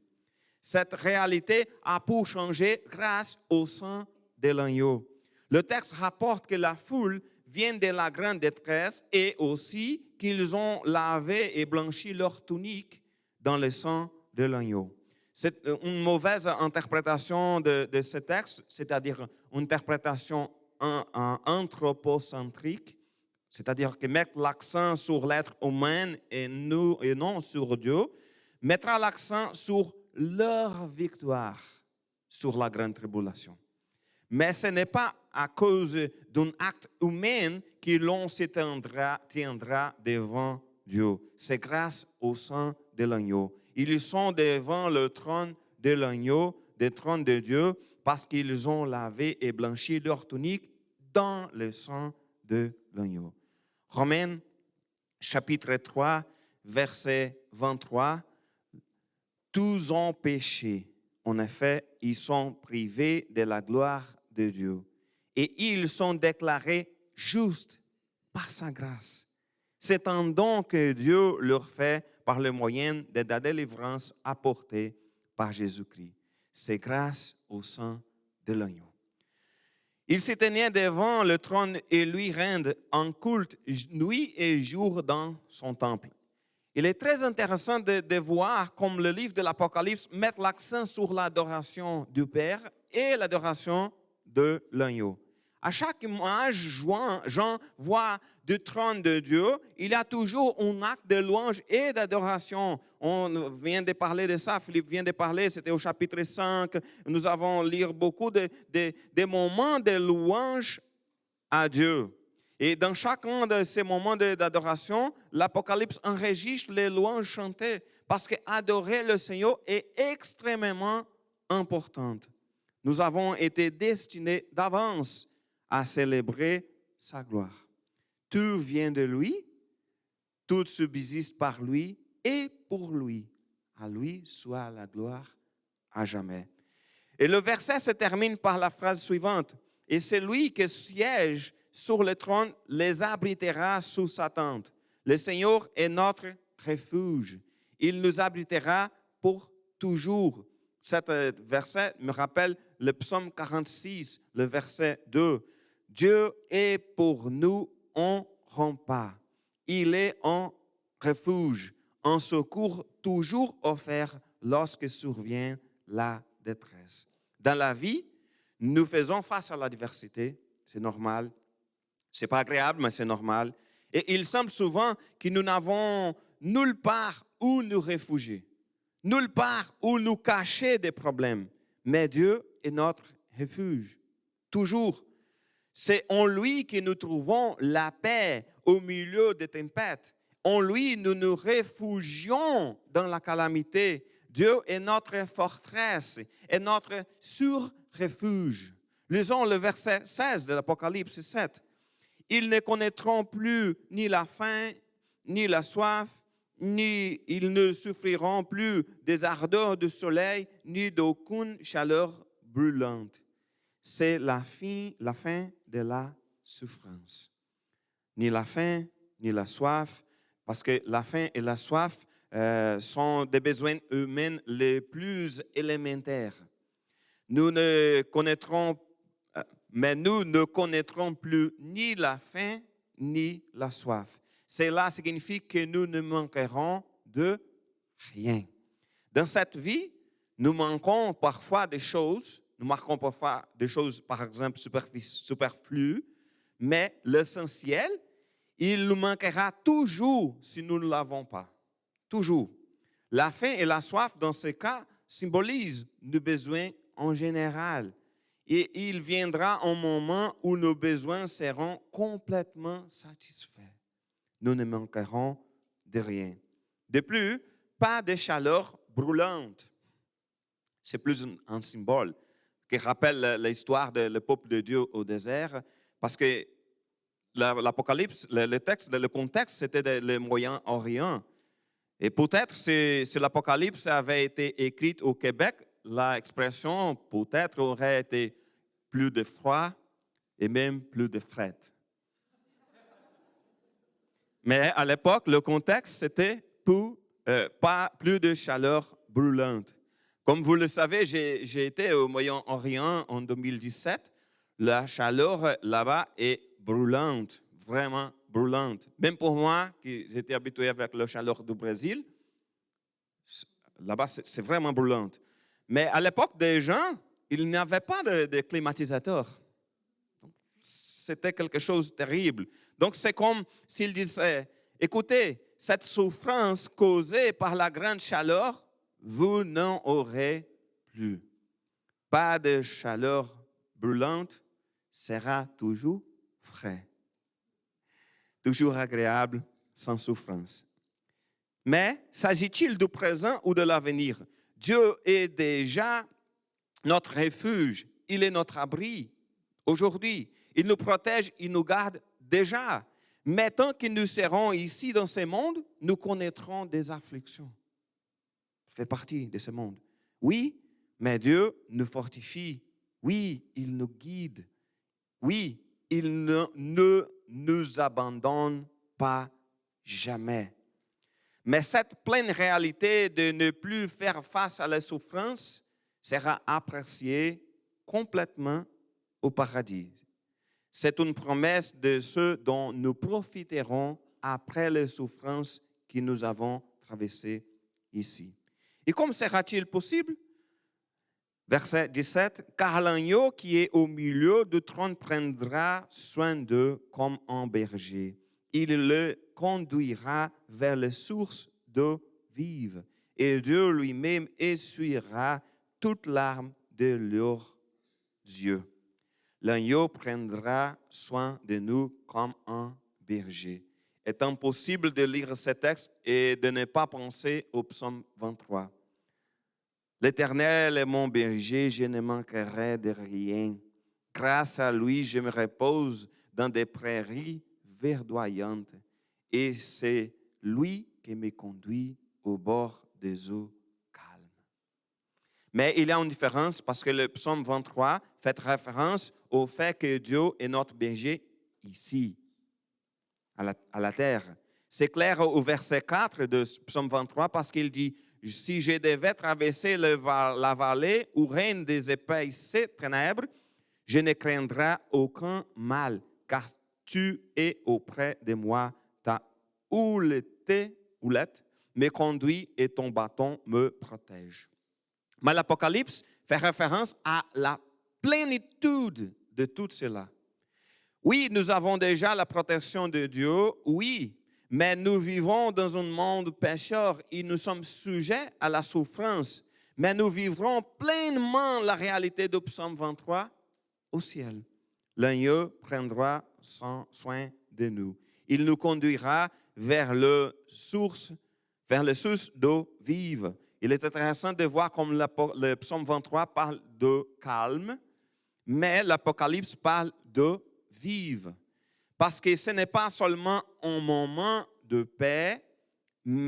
Cette réalité a pu changer grâce au sang de l'agneau. Le texte rapporte que la foule vient de la grande détresse et aussi qu'ils ont lavé et blanchi leur tunique dans le sang de l'agneau. C'est une mauvaise interprétation de ce texte, c'est-à-dire une interprétation anthropocentrique, c'est-à-dire que mettre l'accent sur l'être humain et non sur Dieu, mettra l'accent sur leur victoire sur la grande tribulation. Mais ce n'est pas à cause d'un acte humain que l'on se tiendra devant Dieu. C'est grâce au sang de l'agneau. Ils sont devant le trône de l'agneau, le trône de Dieu, parce qu'ils ont lavé et blanchi leur tunique dans le sang de l'agneau. Romains chapitre 3, verset 23. Tous ont péché. En effet, ils sont privés de la gloire de Dieu. Et ils sont déclarés justes par sa grâce. C'est un don que Dieu leur fait par le moyen de la délivrance apportée par Jésus-Christ. C'est grâce au sang de l'agneau. Ils se tenaient devant le trône et lui rendent un culte nuit et jour dans son temple. Il est très intéressant de voir comme le livre de l'Apocalypse met l'accent sur l'adoration du Père et l'adoration de l'agneau. À chaque image, Jean voit du trône de Dieu, il y a toujours un acte de louange et d'adoration. On vient de parler de ça, Philippe vient de parler, c'était au chapitre 5. Nous avons lu beaucoup de moments de louange à Dieu. Et dans chacun de ces moments d'adoration, l'Apocalypse enregistre les louanges chantées parce qu'adorer le Seigneur est extrêmement important. Nous avons été destinés d'avance à célébrer sa gloire. Tout vient de lui, tout subsiste par lui et pour lui. À lui soit la gloire à jamais. Et le verset se termine par la phrase suivante. Et celui qui siège sur le trône les abritera sous sa tente. Le Seigneur est notre refuge. Il nous abritera pour toujours. Cet verset me rappelle le psaume 46, le verset 2. Dieu est pour nous un rempart. Il est un refuge, un secours toujours offert lorsque survient la détresse. Dans la vie, nous faisons face à l'adversité, c'est normal. Ce n'est pas agréable, mais c'est normal. Et il semble souvent que nous n'avons nulle part où nous réfugier, nulle part où nous cacher des problèmes. Mais Dieu est notre refuge, toujours. C'est en lui que nous trouvons la paix au milieu des tempêtes. En lui, nous nous réfugions dans la calamité. Dieu est notre forteresse et notre sur-refuge. Lisons le verset 16 de l'Apocalypse 7. Ils ne connaîtront plus ni la faim, ni la soif, ni ils ne souffriront plus des ardeurs du soleil, ni d'aucune chaleur brûlante. C'est la fin de la souffrance. Ni la faim, ni la soif, parce que la faim et la soif sont des besoins humains les plus élémentaires. Mais nous ne connaîtrons plus ni la faim, ni la soif. Cela signifie que nous ne manquerons de rien. Dans cette vie, nous manquons parfois des choses. Nous marquons parfois des choses, par exemple, superflues, mais l'essentiel, il nous manquera toujours si nous ne l'avons pas. Toujours. La faim et la soif, dans ce cas, symbolisent nos besoins en général. Et il viendra un moment où nos besoins seront complètement satisfaits. Nous ne manquerons de rien. De plus, pas de chaleur brûlante. C'est plus un symbole qui rappelle l'histoire du peuple de Dieu au désert, parce que l'Apocalypse, le contexte, c'était le Moyen-Orient. Et peut-être si l'Apocalypse avait été écrite au Québec, l'expression peut-être aurait été plus de froid et même plus de fret. Mais à l'époque, le contexte, c'était pas plus de chaleur brûlante. Comme vous le savez, j'ai été au Moyen-Orient en 2017. La chaleur là-bas est brûlante, vraiment brûlante. Même pour moi, qui j'étais habitué avec la chaleur du Brésil, là-bas, c'est vraiment brûlante. Mais à l'époque des gens, il n'y avait pas de climatiseur. C'était quelque chose de terrible. Donc, c'est comme s'il disait, écoutez, cette souffrance causée par la grande chaleur, vous n'en aurez plus. Pas de chaleur brûlante, sera toujours frais. Toujours agréable, sans souffrance. Mais s'agit-il du présent ou de l'avenir? Dieu est déjà notre refuge, il est notre abri. Aujourd'hui, il nous protège, il nous garde déjà. Mais tant que nous serons ici dans ce monde, nous connaîtrons des afflictions. Ça fait partie de ce monde. Oui, mais Dieu nous fortifie. Oui, il nous guide. Oui, il ne nous abandonne pas jamais. Mais cette pleine réalité de ne plus faire face à la souffrance sera appréciée complètement au paradis. C'est une promesse de ce dont nous profiterons après les souffrances que nous avons traversées ici. Et comment sera-t-il possible? Verset 17, « Car l'agneau qui est au milieu du trône prendra soin d'eux comme un berger. Il le conduira vers les sources d'eau vive, et Dieu lui-même essuiera toute larme de leurs yeux. L'agneau prendra soin de nous comme un berger. » Est impossible de lire ce texte et de ne pas penser au psaume 23. L'Éternel est mon berger, je ne manquerai de rien. Grâce à lui, je me repose dans des prairies verdoyantes. Et c'est lui qui me conduit au bord des eaux calmes. Mais il y a une différence parce que le psaume 23 fait référence au fait que Dieu est notre berger ici, à la terre. C'est clair au verset 4 de psaume 23 parce qu'il dit « Si je devais traverser la vallée où règnent des épaisses ténèbres, je ne craindrai aucun mal, car tu es auprès de moi, ta houlette me conduit et ton bâton me protège. Mais l'Apocalypse fait référence à la plénitude de tout cela. Oui, nous avons déjà la protection de Dieu, oui, mais nous vivons dans un monde pécheur et nous sommes sujets à la souffrance. Mais nous vivrons pleinement la réalité du psaume 23 au ciel. L'agneau prendra soin de nous. Il nous conduira vers les sources d'eau vive. Il est intéressant de voir comme le psaume 23 parle de calme, mais l'Apocalypse parle de vive. Parce que ce n'est pas seulement un moment de paix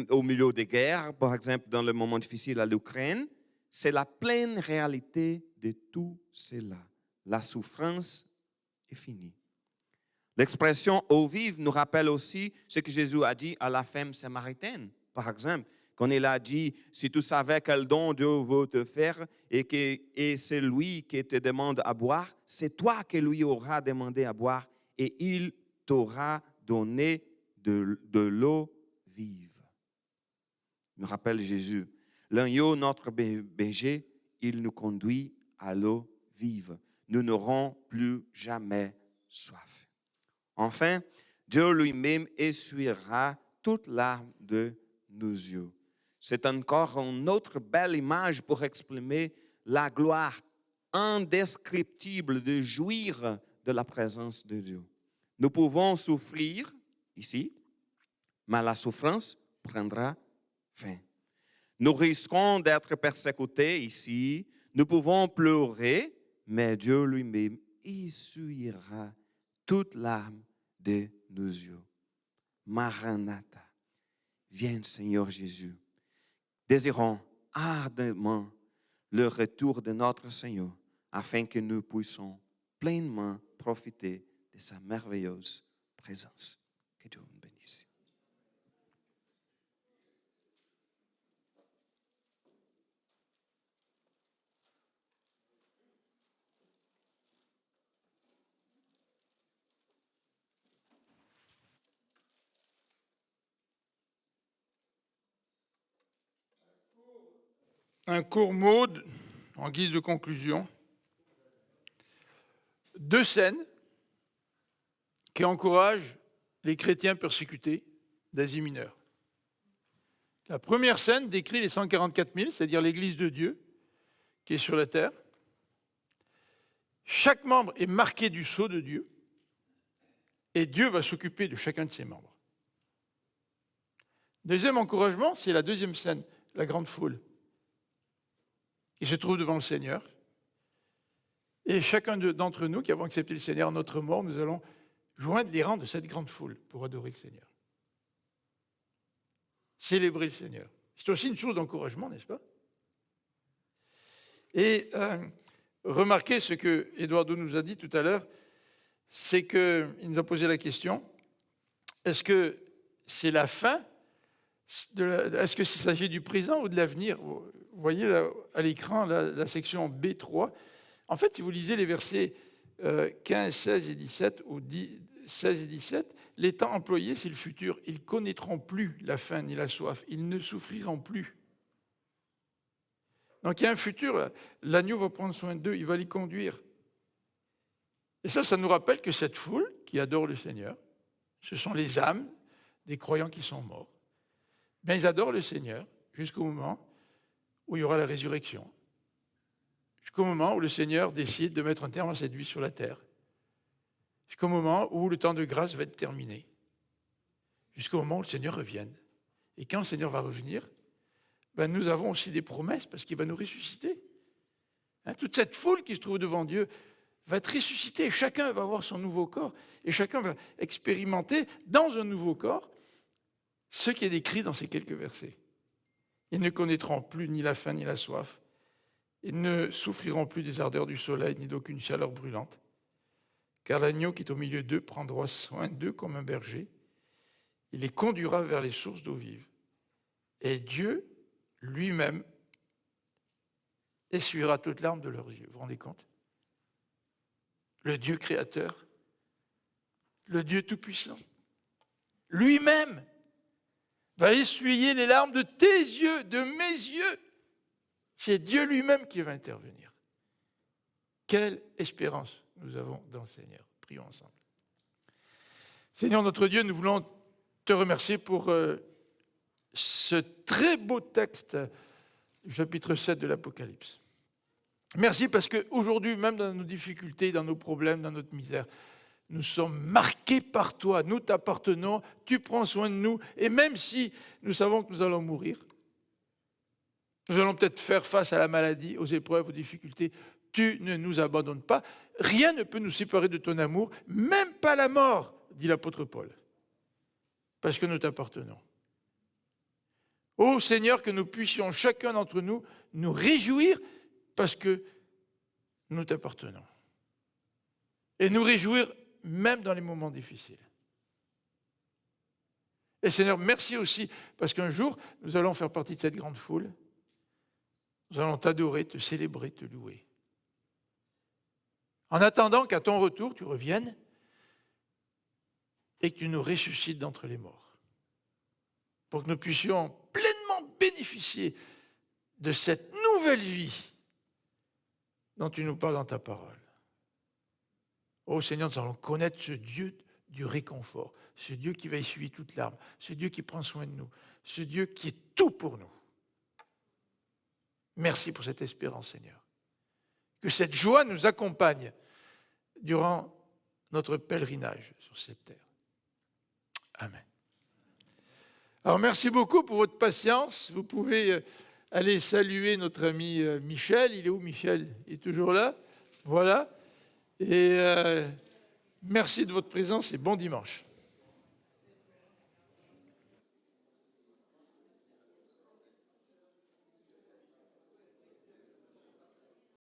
au milieu des guerres, par exemple dans le moment difficile à l'Ukraine, c'est la pleine réalité de tout cela. La souffrance est finie. L'expression eau vive nous rappelle aussi ce que Jésus a dit à la femme samaritaine, par exemple, quand il a dit, si tu savais quel don Dieu veut te faire et c'est lui qui te demande à boire, c'est toi qui lui auras demandé à boire et il t'aura donné de l'eau vive. Nous rappelle Jésus. L'agneau, notre berger, il nous conduit à l'eau vive. Nous n'aurons plus jamais soif. Enfin, Dieu lui-même essuiera toute larme de nos yeux. C'est encore une autre belle image pour exprimer la gloire indescriptible de jouir de la présence de Dieu. Nous pouvons souffrir ici, mais la souffrance prendra fin. Nous risquons d'être persécutés ici, nous pouvons pleurer, mais Dieu lui-même essuiera toute larme de nos yeux. Maranatha, viens Seigneur Jésus. Désirons ardemment le retour de notre Seigneur afin que nous puissions pleinement profiter de sa merveilleuse présence. Que Dieu nous bénisse. Un court mot en guise de conclusion. 2 scènes qui encouragent les chrétiens persécutés d'Asie mineure. La première scène décrit les 144 000, c'est-à-dire l'Église de Dieu qui est sur la terre. Chaque membre est marqué du sceau de Dieu et Dieu va s'occuper de chacun de ses membres. Deuxième encouragement, c'est la deuxième scène, la grande foule. Il se trouve devant le Seigneur. Et chacun d'entre nous qui avons accepté le Seigneur à notre mort, nous allons joindre les rangs de cette grande foule pour adorer le Seigneur. Célébrer le Seigneur. C'est aussi une source d'encouragement, n'est-ce pas? Et remarquez ce que Eduardo nous a dit tout à l'heure, c'est qu'il nous a posé la question, est-ce que c'est la fin? Est-ce qu'il s'agit du présent ou de l'avenir? Vous voyez là, à l'écran la section B3. En fait, si vous lisez les versets 15, 16 et 17, ou 16 et 17, les temps employés, c'est le futur. Ils ne connaîtront plus la faim ni la soif. Ils ne souffriront plus. Donc il y a un futur. L'agneau va prendre soin d'eux, il va les conduire. Et ça nous rappelle que cette foule qui adore le Seigneur, ce sont les âmes des croyants qui sont morts. Bien, ils adorent le Seigneur jusqu'au moment où il y aura la résurrection. Jusqu'au moment où le Seigneur décide de mettre un terme à cette vie sur la terre. Jusqu'au moment où le temps de grâce va être terminé. Jusqu'au moment où le Seigneur revienne. Et quand le Seigneur va revenir, ben nous avons aussi des promesses parce qu'il va nous ressusciter. Toute cette foule qui se trouve devant Dieu va être ressuscitée. Chacun va avoir son nouveau corps. Et chacun va expérimenter dans un nouveau corps ce qui est décrit dans ces quelques versets. Ils ne connaîtront plus ni la faim ni la soif. Ils ne souffriront plus des ardeurs du soleil ni d'aucune chaleur brûlante. Car l'agneau qui est au milieu d'eux prendra soin d'eux comme un berger. Il les conduira vers les sources d'eau vive. Et Dieu lui-même essuiera toute larme de leurs yeux. Vous vous rendez compte? Le Dieu créateur, le Dieu tout-puissant, lui-même va essuyer les larmes de tes yeux, de mes yeux. C'est Dieu lui-même qui va intervenir. Quelle espérance nous avons dans le Seigneur. Prions ensemble. Seigneur notre Dieu, nous voulons te remercier pour ce très beau texte du chapitre 7 de l'Apocalypse. Merci parce qu'aujourd'hui, même dans nos difficultés, dans nos problèmes, dans notre misère, nous sommes marqués par toi, nous t'appartenons, tu prends soin de nous, et même si nous savons que nous allons mourir, nous allons peut-être faire face à la maladie, aux épreuves, aux difficultés, tu ne nous abandonnes pas. Rien ne peut nous séparer de ton amour, même pas la mort, dit l'apôtre Paul, parce que nous t'appartenons. Ô Seigneur, que nous puissions chacun d'entre nous nous réjouir parce que nous t'appartenons. Et nous réjouir même dans les moments difficiles. Et Seigneur, merci aussi parce qu'un jour, nous allons faire partie de cette grande foule. Nous allons t'adorer, te célébrer, te louer. En attendant qu'à ton retour, tu reviennes et que tu nous ressuscites d'entre les morts. Pour que nous puissions pleinement bénéficier de cette nouvelle vie dont tu nous parles dans ta parole. Ô Seigneur, nous allons connaître ce Dieu du réconfort, ce Dieu qui va essuyer toute larme, ce Dieu qui prend soin de nous, ce Dieu qui est tout pour nous. Merci pour cette espérance, Seigneur. Que cette joie nous accompagne durant notre pèlerinage sur cette terre. Amen. Alors, merci beaucoup pour votre patience. Vous pouvez aller saluer notre ami Michel. Il est où, Michel? Il est toujours là. Voilà. Et merci de votre présence et bon dimanche.